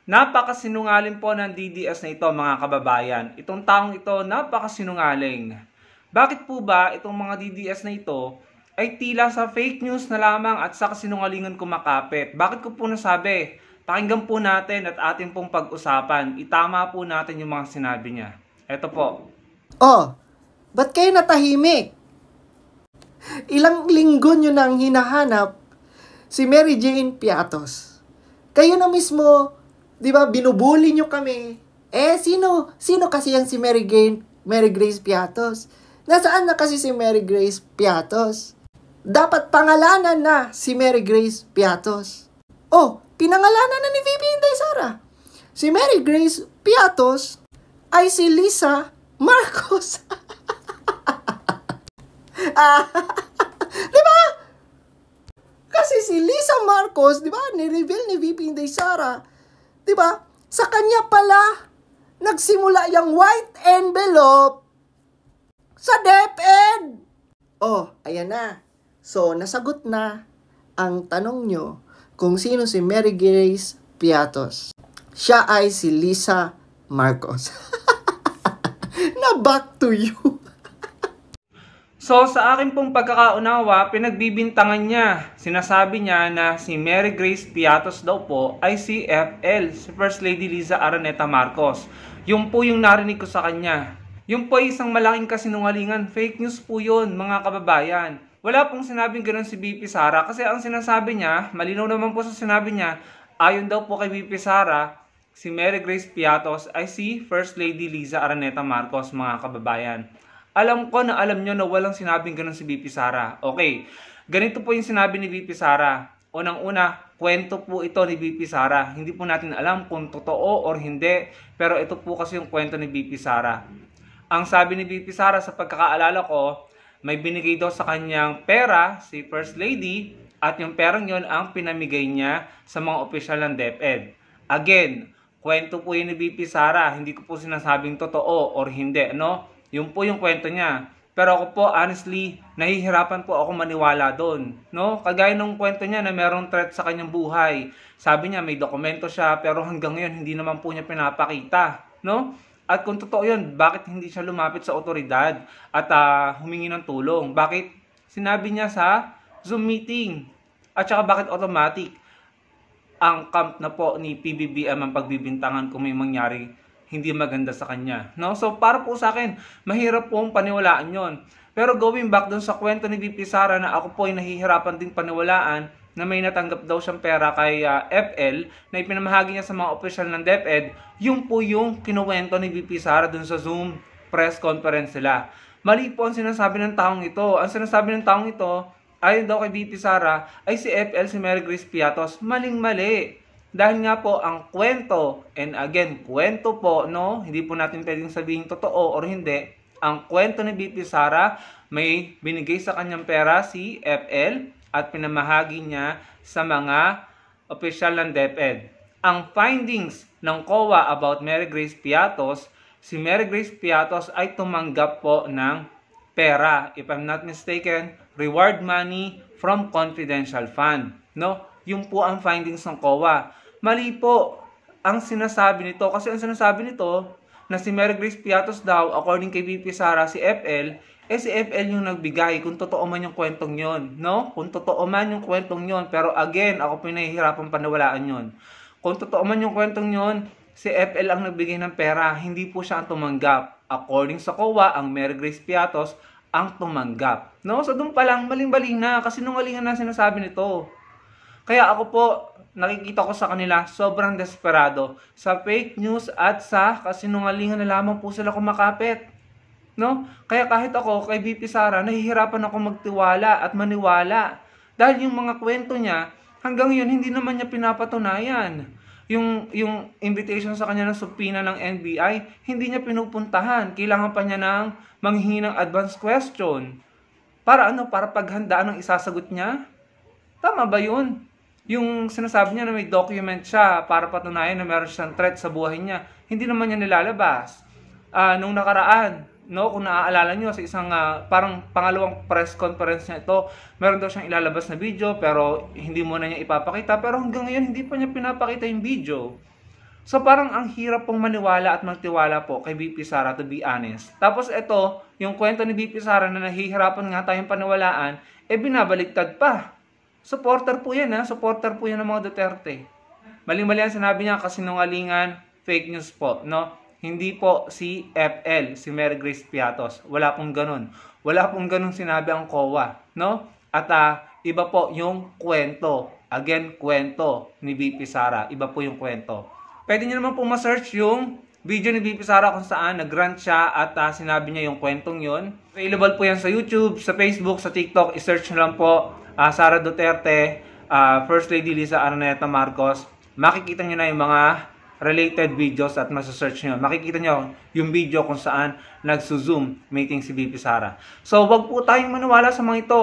Napakasinungaling po ng DDS na ito mga kababayan. Itong taong ito napakasinungaling. Bakit po ba itong mga DDS na ito ay tila sa fake news na lamang at sa kasinungalingan kumakapit? Bakit ko po nasabi? Pakinggan po natin at atin pong pag-usapan. Itama po natin yung mga sinabi niya. Ito po. Oh, ba't kayo natahimik? Ilang linggo nyo nang hinahanap si Mary Jane Piatos. Kayo na mismo, di ba, binubuli nyo kami. Sino kasi yan si Mary Grace Piatos? Nasaan na kasi si Mary Grace Piatos? Dapat pangalanan na si Mary Grace Piatos. Oh, pinangalanan na ni VP Inday Sara. Si Mary Grace Piatos ay si Lisa Marcos. Di ba? Kasi si Lisa Marcos, di ba, ni-reveal ni VP Inday Sara, di ba, sa kanya pala nagsimula yung white envelope sa DepEd. Oh, ayan na. So, nasagot na ang tanong nyo kung sino si Mary Grace Piatos. Siya ay si Lisa Marcos. Na back to you. So sa akin pong pagkakaunawa, pinagbibintangan niya. Sinasabi niya na si Mary Grace Piatos daw po ay si FL, si First Lady Liza Araneta Marcos. Yung po yung narinig ko sa kanya. Yung po isang malaking kasinungalingan, fake news po yun mga kababayan. Wala pong sinabing ganoon si BP Sara kasi ang sinasabi niya, malinaw naman po sa sinabi niya, ayon daw po kay BP Sara, si Mary Grace Piatos ay si First Lady Liza Araneta Marcos mga kababayan. Alam ko na alam nyo na walang sinabing ganun si BP Sara. Okay, ganito po yung sinabi ni BP Sara. Unang-una, kwento po ito ni BP Sara. Hindi po natin alam kung totoo or hindi, pero ito po kasi yung kwento ni BP Sara. Ang sabi ni BP Sara sa pagkakaalala ko, may binigay daw sa kanyang pera si First Lady at yung perang yon ang pinamigay niya sa mga opisyal ng DepEd. Again, kwento po yun ni BP Sara. Hindi ko po sinasabing totoo or hindi, no? Yun po yung kwento niya. Pero ako po, honestly, nahihirapan po ako maniwala doon. No? Kagaya nung kwento niya na merong threat sa kanyang buhay. Sabi niya may dokumento siya pero hanggang ngayon hindi naman po niya pinapakita. No? At kung totoo yun, bakit hindi siya lumapit sa otoridad at humingi ng tulong? Bakit sinabi niya sa Zoom meeting? At saka bakit automatic ang camp na po ni PBBM ang pagbibintangan kung may mangyari hindi maganda sa kanya, no? So para po sa akin, mahirap pong paniwalaan 'yon. Pero going back dun sa kwento ni VP Sara na ako po ay nahihirapan din paniwalaan na may natanggap daw siyang pera kay FL na ipinamahagi niya sa mga opisyal ng DepEd, yung po yung kinuwento ni VP Sara dun sa Zoom press conference nila. Mali po ang sinasabi ng taong ito. Ang sinasabi ng taong ito, ayon daw kay VP Sara, ay si FL, si Mary Grace Piatos. Maling-mali. Dahil nga po ang kwento, and again, kwento po, no? Hindi po natin pwedeng sabihin totoo or hindi. Ang kwento ni BP Sara, may binigay sa kanyang pera si FL at pinamahagi niya sa mga opisyal ng DepEd. Ang findings ng COA about Mary Grace Piatos, si Mary Grace Piatos ay tumanggap po ng pera, if I'm not mistaken, reward money from confidential fund. No? Yung po ang findings ng COA. Mali po ang sinasabi nito. Kasi ang sinasabi nito na si Mary Grace Piatos daw, according kay VP Sara, si FL, si FL yung nagbigay kung totoo man yung kwentong yon, no? Kung totoo man yung kwentong yon. Pero again, ako pinahihirapan paniwalaan yon. Kung totoo man yung kwentong yon, si FL ang nagbigay ng pera, hindi po siya ang tumanggap. According sa COA, ang Mary Grace Piatos ang tumanggap. No? So doon pa lang, maling-maling na, kasi nungalingan na sinasabi nito. Kaya ako po, nakikita ko sa kanila, sobrang desperado. Sa fake news at sa kasinungalingan na lamang po sila kumakapit. No? Kaya kahit ako, kay VP Sara, nahihirapan ako magtiwala at maniwala. Dahil yung mga kwento niya, hanggang yun, hindi naman niya pinapatunayan. Yung invitation sa kanya ng subpoena ng NBI, hindi niya pinupuntahan. Kailangan pa niya ng manghingi ng advance question. Para ano? Para paghandaan ng isasagot niya? Tama ba yun? Yung sinasabi niya na may document siya para patunayan na meron siyang threat sa buhay niya, hindi naman niya nilalabas. Nung nakaraan, no, kung naaalala niyo sa isang parang pangalawang press conference niya ito, meron daw siyang ilalabas na video pero hindi muna niya ipapakita. Pero hanggang ngayon, hindi pa niya pinapakita yung video. So parang ang hirap pong maniwala at magtiwala po kay VP Sara, to be honest. Tapos ito, yung kwento ni VP Sara na nahihirapan nga tayong paniwalaan, binabaliktad pa. Supporter po yan supporter po yan ng mga Duterte. Mali-mali ang sinabi niya, kasinungalingan, fake news po, no? Hindi po si FL, si Mary Grace Piatos. Wala pong ganun. Wala pong ganun sinabi ang COA, no? At iba po yung kwento. Again, kwento ni VP Sara. Iba po yung kwento. Pwede nyo naman po ma-search yung video ni VP Sara kung saan nag-grant siya at sinabi niya yung kwentong yun. Available po yan sa YouTube, sa Facebook, sa TikTok. I-search nyo lang po Sara Duterte, First Lady Liza Araneta Marcos. Makikita nyo na yung mga related videos at masasearch nyo. Makikita nyo yung video kung saan nagsuzoom meeting si VP Sara. So, wag po tayong maniwala sa mga ito.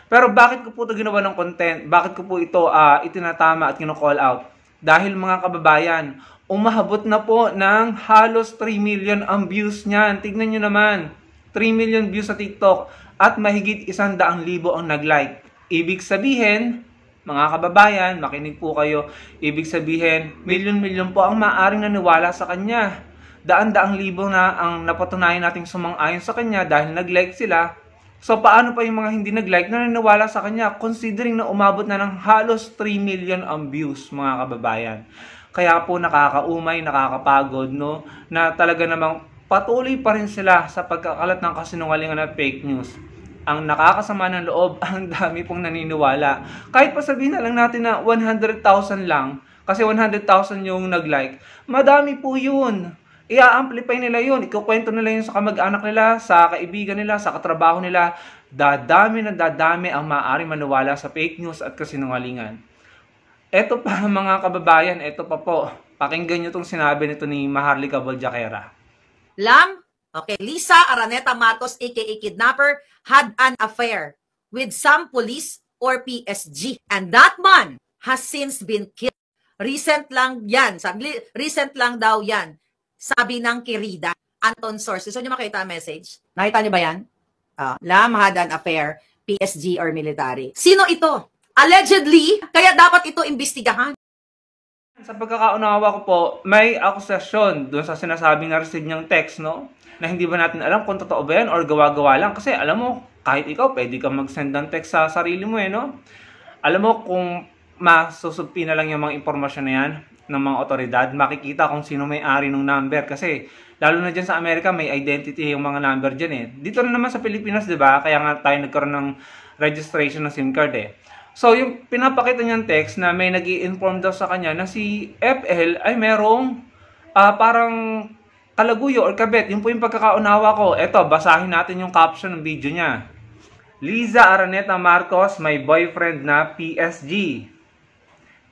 Pero bakit ko po ito ginawa ng content? Bakit ko po ito itinatama at kino-call out? Dahil mga kababayan, umahabot na po ng halos 3 million ang views niyan. Tignan nyo naman, 3 million views sa TikTok at mahigit 100,000 ang nag-like. Ibig sabihin, mga kababayan, makinig po kayo, ibig sabihin, milyon-milyon po ang maaaring naniwala sa kanya. Daan-daang libo na ang napatunayan nating sumang-ayon sa kanya dahil nag-like sila. So, paano pa yung mga hindi nag-like na naniniwala sa kanya considering na umabot na ng halos 3 million ang views, mga kababayan. Kaya po nakakaumay, nakakapagod, no? Na talaga namang patuloy pa rin sila sa pagkakalat ng kasinungalingan at fake news. Ang nakakasama ng loob, ang dami pong naniniwala. Kahit pa sabihin na lang natin na 100,000 lang, kasi 100,000 yung nag-like, madami po yun. I-amplify nila yun, ikukwento nila yun sa kamag-anak nila, sa kaibigan nila, sa katrabaho nila. Dadami ang maaaring maniwala sa fake news at kasinungalingan. Eto pa mga kababayan, eto pa po. Pakinggan nyo itong sinabi nito ni Maharlika Boljaquera. Okay, Liza Araneta Marcos aka Kidnapper had an affair with some police or PSG and that man has since been killed. Recent lang daw yan. Sabi ng Kirida, Anton Sources. So, nyo makita ang message? Nakita nyo ba yan? Lam had an affair, PSG or military. Sino ito? Allegedly, kaya dapat ito imbestigahan. Sa pagkakaunawa ko po, may akusasyon doon sa sinasabing na-receive niyang text, no? Na hindi ba natin alam kung totoo ba yan or gawa-gawa lang. Kasi alam mo, kahit ikaw, pwede kang mag-send ng text sa sarili mo, no? Alam mo, kung masusubpi na lang yung mga impormasyon na yan ng mga otoridad, makikita kung sino may-ari ng number. Kasi, lalo na dyan sa Amerika, may identity yung mga number dyan, Dito na naman sa Pilipinas, di ba? Kaya nga tayo nagkaroon ng registration ng SIM card, So, yung pinapakita niyang text na may nag-i-inform daw sa kanya na si FL ay merong parang kalaguyo or kabet. Yun po yung pagkakaunawa ko. Eto, basahin natin yung caption ng video niya. Liza Araneta Marcos, may boyfriend na PSG.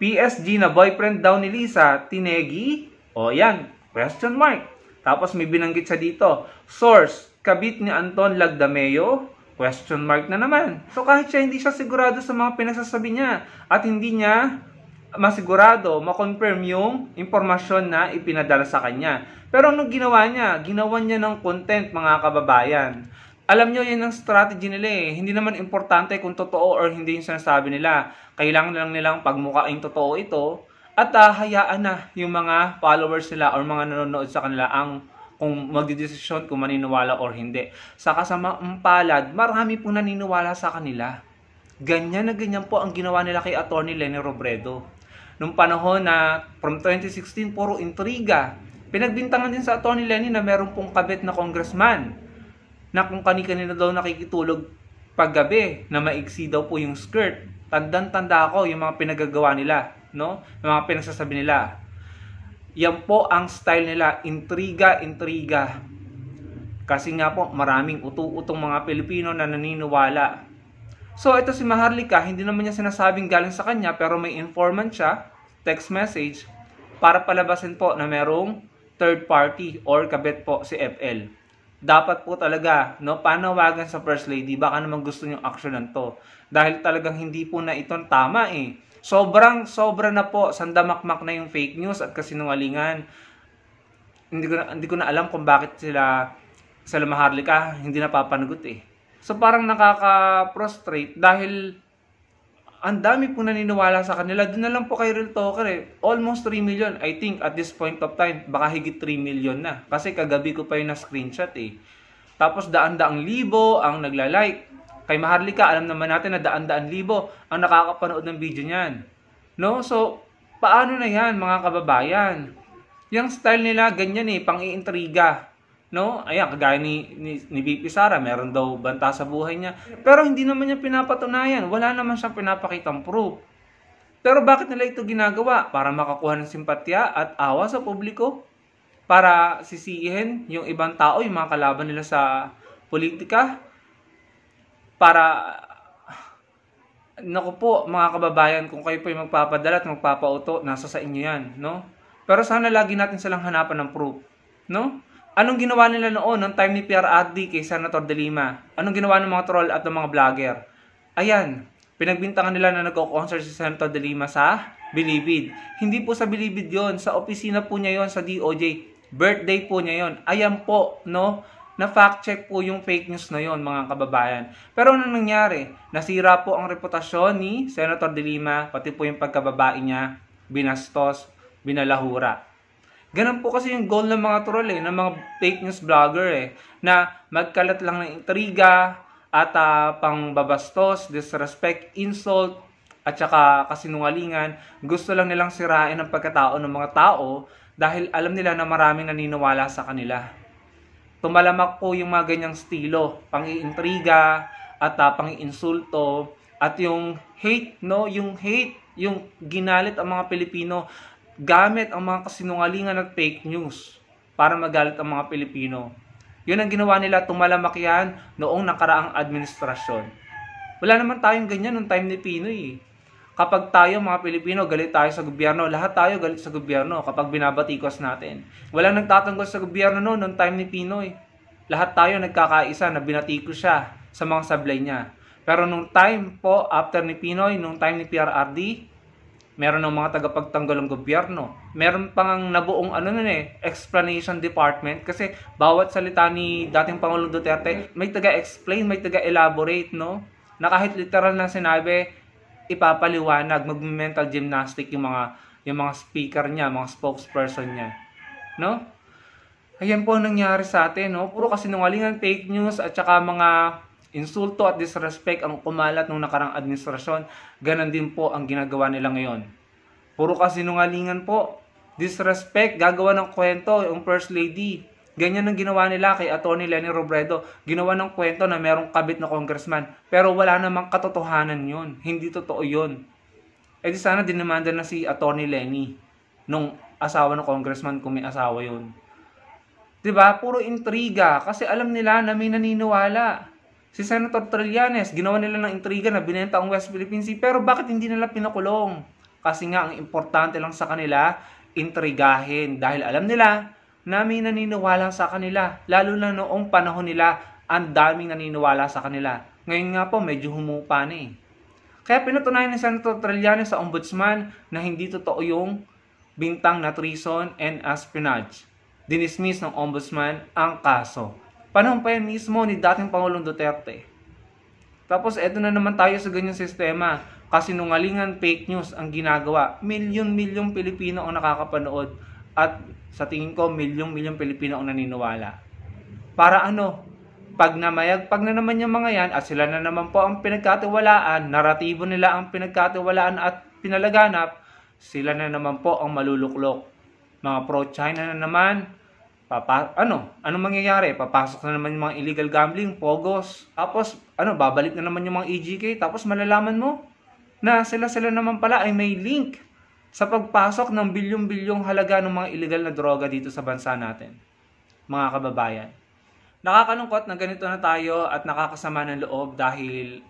PSG na boyfriend daw ni Liza, tinegi? O yan, question mark. Tapos may binanggit siya dito. Source, kabit ni Anton Lagdameo? Question mark na naman. So kahit siya hindi siya sigurado sa mga pinagsasabi niya at hindi niya masigurado, makonfirm yung impormasyon na ipinadala sa kanya. Pero anong ginawa niya? Ginawa niya ng content, mga kababayan. Alam nyo, yan ang strategy nila Hindi naman importante kung totoo or hindi yung sinasabi nila. Kailangan lang nilang pagmukaing totoo ito at hayaan na yung mga followers nila or mga nanonood sa kanila ang kung magdidesisyon kung maniniwala or hindi. Sa kasamaang palad, marami pong naniniwala sa kanila. Ganyan na ganyan po ang ginawa nila kay Atty. Leni Robredo. Nung panahon na from 2016, puro intriga. Pinagbintangan din sa Atty. Leni na meron pong kabit na congressman na kung kani-kanina daw nakikitulog paggabi na maigsi daw po yung skirt. Tandang-tanda ako yung mga pinagagawa nila, no? Yung mga pinagsasabi nila. Yan po ang style nila, intriga. Kasi nga po, maraming utu-utong mga Pilipino na naniniwala. So, ito si Maharlika, hindi naman niya sinasabing galing sa kanya, pero may informant siya, text message, para palabasin po na merong third party or kabit po si FL. Dapat po talaga, no, panawagan sa First Lady, baka naman gusto niyong aksyonan to. Dahil talagang hindi po na itong tama Sobra na po, sandamakmak na yung fake news at kasinungalingan. Hindi ko na alam kung bakit sila Maharlika hindi napapanagot So parang nakaka-prostrate dahil ang dami po naniniwala sa kanila. Doon na lang po kay Real Talker almost 3 million. I think at this point of time, baka higit 3 million na. Kasi kagabi ko pa yung na-screenshot Tapos daan-daang libo ang nagla-like. Kay Maharlika, alam naman natin na daan-daan libo ang nakakapanood ng video niyan. No? So, paano na yan mga kababayan? Yung style nila, ganyan pang-iintriga. No? Ayan, kagaya ni VP Sara, meron daw banta sa buhay niya. Pero hindi naman niya pinapatunayan. Wala naman siyang pinapakitang proof. Pero bakit nila ito ginagawa? Para makakuha ng simpatya at awa sa publiko? Para sisihin yung ibang tao, yung mga kalaban nila sa politika? Para, naku po, mga kababayan, kung kayo po yung magpapadala at magpapauto, nasa sa inyo yan, no? Pero sana lagi natin silang hanapan ng proof, no? Anong ginawa nila noon, ng time ni PRRD kay Senator De Lima? Anong ginawa ng mga troll at ng mga vlogger? Ayan, pinagbintangan nila na nagko-concert si Senator De Lima sa Bilibid. Hindi po sa Bilibid yon, sa opisina po niya yon sa DOJ. Birthday po niya yon. Ayan po, no? Na fact check po yung fake news na yon, mga kababayan. Pero anong nangyari? Nasira po ang reputasyon ni Senator De Lima, pati po yung pagkababae niya, binastos, binalahura. Ganun po kasi yung goal ng mga troll ng mga fake news vlogger na magkalat lang ng intriga at pangbabastos, disrespect, insult, at saka kasinungalingan. Gusto lang nilang sirain ang pagkatao ng mga tao dahil alam nila na maraming naniniwala sa kanila. Tumalamak po yung mga ganyang estilo, pang-iintriga at pang-iinsulto at yung hate, no? Yung hate, yung ginalit ang mga Pilipino gamit ang mga kasinungalingan at fake news para magalit ang mga Pilipino. Yun ang ginawa nila, tumalamak yan noong nakaraang administrasyon. Wala naman tayong ganyan noong time ni Pinoy. Kapag tayo mga Pilipino, galit tayo sa gobyerno, lahat tayo galit sa gobyerno kapag binabatikos natin. Walang nagtatanggol sa gobyerno noong time ni Pinoy. Lahat tayo nagkakaisa na binatikos siya sa mga sablay niya. Pero nung time po, after ni Pinoy, nung time ni PRRD, meron ng mga tagapagtanggol ng gobyerno. Meron pang nabuong explanation department kasi bawat salita ni dating Pangulong Duterte may taga-explain, may taga-elaborate, no? Na kahit literal na sinabi, ipapaliwanag, mag-mental gymnastic yung mga speaker niya, mga spokesperson niya, no? Ayan po ang nangyari sa atin, no? Puro kasinungalingan, fake news at saka mga insulto at disrespect ang kumalat ng nakarang administrasyon. Ganon din po ang ginagawa nila ngayon. Puro kasinungalingan po. Disrespect, gagawa ng kwento yung First Lady. Ganyan ang ginawa nila kay Atty. Leni Robredo. Ginawa ng kwento na merong kabit na congressman. Pero wala namang katotohanan yun. Hindi totoo yun. E di sana dinamanda na si Atty. Leni nung asawa ng congressman kung may asawa yun. Diba? Puro intriga. Kasi alam nila na may naniniwala. Si Senator Trillanes, ginawa nila ng intriga na binenta ang West Philippine Sea. Pero bakit hindi nila pinakulong? Kasi nga, ang importante lang sa kanila, intrigahin. Dahil alam nila na may naniniwala sa kanila. Lalo na noong panahon nila, ang daming naniniwala sa kanila. Ngayon nga po, medyo humupa na Kaya pinatunayan ni Senator Trillanes sa ombudsman na hindi totoo yung bintang na treason and espionage. Dinismiss ng ombudsman ang kaso. Panahon pa yan mismo ni dating Pangulong Duterte. Tapos eto na naman tayo sa ganyang sistema. Kasinungalingan, fake news ang ginagawa. Milyon-milyong Pilipino ang nakakapanood. At sa tingin ko, milyong-milyong Pilipino ang naniniwala. Para ano? Pag na naman yung mga yan, at sila na naman po ang pinagkatiwalaan, naratibo nila ang pinagkatiwalaan at pinalaganap, sila na naman po ang maluluklok. Mga pro-China na naman, anong mangyayari? Papasok na naman yung mga illegal gambling, pogos. Tapos, babalik na naman yung mga EGK. Tapos malalaman mo na sila naman pala ay may link sa pagpasok ng bilyong-bilyong halaga ng mga illegal na droga dito sa bansa natin. Mga kababayan. Nakakalungkot na ganito na tayo at nakakasama ng loob dahil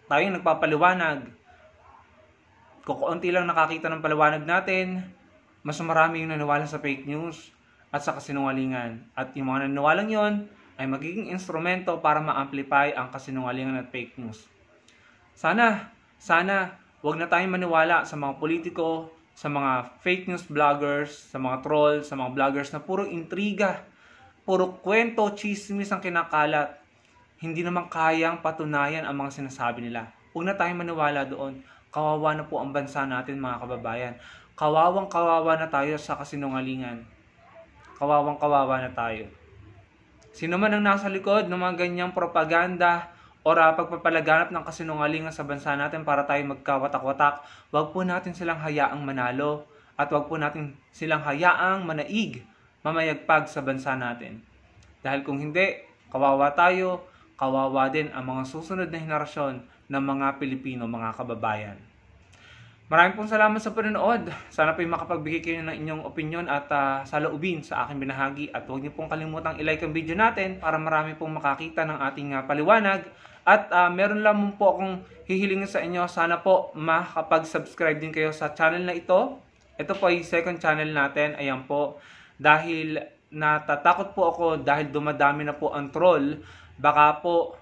tayo nagpapaliwanag. Kukunti lang nakakita ng paliwanag natin, mas marami yung naniwala sa fake news at sa kasinungalingan. At yung mga naniniwalang yon ay magiging instrumento para ma-amplify ang kasinungalingan at fake news. Sana, wag na tayong maniwala sa mga politiko, sa mga fake news vloggers, sa mga trolls, sa mga vloggers na puro intriga, puro kwento, chismis ang kinakalat. Hindi naman kayang patunayan ang mga sinasabi nila. Huwag na tayong maniwala doon. Kawawa na po ang bansa natin, mga kababayan. Kawawang kawawa na tayo sa kasinungalingan. Kawawang kawawa na tayo. Sino man ang nasa likod ng mga ganyang propaganda o pagpapalaganap ng kasinungalingan sa bansa natin para tayo magkawatak-watak, wag po natin silang hayaang manalo at wag po natin silang hayaang manaig, mamayagpag sa bansa natin. Dahil kung hindi, kawawa tayo, kawawa din ang mga susunod na henerasyon ng mga Pilipino, mga kababayan. Maraming pong salamat sa panonood. Sana po makapagbigay kayo ng inyong opinion at saloobin sa aking binahagi. At huwag niyo pong kalimutang i-like ang video natin para marami pong makakita ng ating paliwanag. At meron lamang po akong hihilingin sa inyo. Sana po makapag-subscribe din kayo sa channel na ito. Ito po ay second channel natin. Ayan po. Dahil natatakot po ako dahil dumadami na po ang troll. Baka po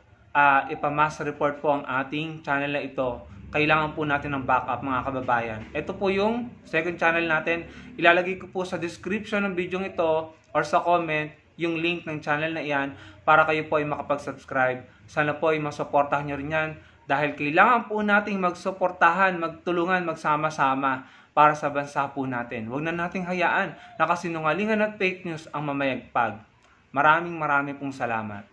ipamass report po ang ating channel na ito. Kailangan po natin ng backup, mga kababayan. Ito po yung second channel natin. Ilalagay ko po sa description ng video ito or sa comment yung link ng channel na iyan para kayo po ay makapag-subscribe. Sana po ay masuportahan nyo rin yan dahil kailangan po nating magsuportahan, magtulungan, magsama-sama para sa bansa po natin. Huwag na nating hayaan na kasinungalingan at fake news ang mamayagpag. Maraming pong salamat.